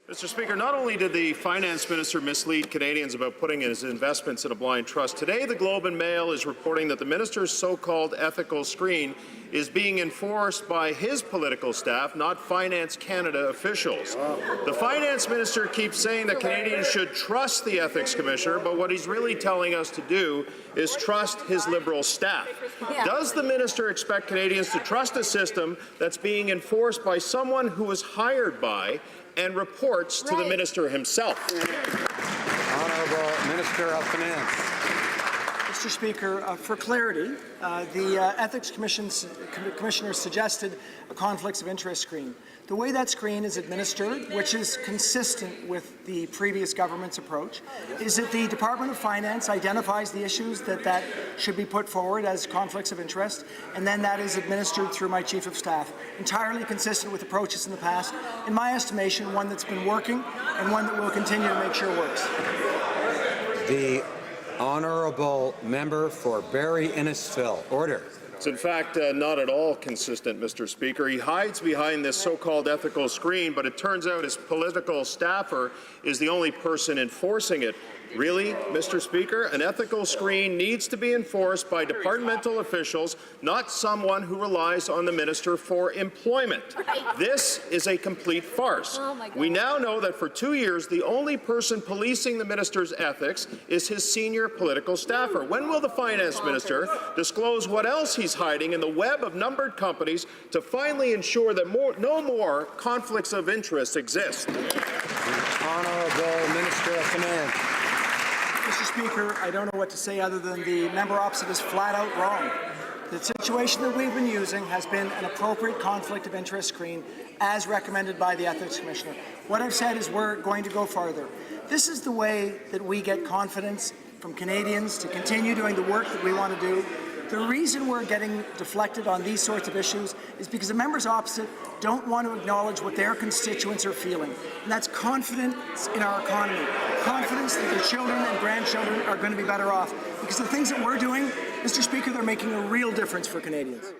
Mr. Speaker, not only did the finance minister mislead Canadians about putting his investments in a blind trust, today the Globe and Mail is reporting that the minister's so-called ethical screen is being enforced by his political staff, not Finance Canada officials. The finance minister keeps saying that Canadians should trust the ethics commissioner, but what he's really telling us to do is trust his Liberal staff. Does the minister expect Canadians to trust a system that's being enforced by someone who was hired by and reports to the minister himself? Honourable Minister of Finance. Mr. Speaker, for clarity, the Ethics Commissioner suggested a conflicts of interest screen. The way that screen is administered, which is consistent with the previous government's approach, is that the Department of Finance identifies the issues that should be put forward as conflicts of interest, and then that is administered through my Chief of Staff. Entirely consistent with approaches in the past. In my estimation, one that's been working and one that will continue to make sure works. The Honourable Member for Barrie Innisfil. Order. It's in fact not at all consistent, Mr. Speaker. He hides behind this so-called ethical screen, but it turns out his political staffer is the only person enforcing it. Really, Mr. Speaker, an ethical screen needs to be enforced by departmental officials, not someone who relies on the minister for employment. This is a complete farce. We now know that for 2 years, the only person policing the minister's ethics is his senior political staffer. When will the finance minister disclose what else he's hiding in the web of numbered companies to finally ensure that no more conflicts of interest exist? The Honourable Minister of Finance. Mr. Speaker, I don't know what to say other than the member opposite is flat out wrong. The situation that we've been using has been an appropriate conflict of interest screen as recommended by the Ethics Commissioner. What I've said is we're going to go farther. This is the way that we get confidence from Canadians to continue doing the work that we want to do. The reason we're getting deflected on these sorts of issues is because the members opposite don't want to acknowledge what their constituents are feeling. And that's confidence in our economy, confidence that their children and grandchildren are going to be better off. Because the things that we're doing, Mr. Speaker, they're making a real difference for Canadians.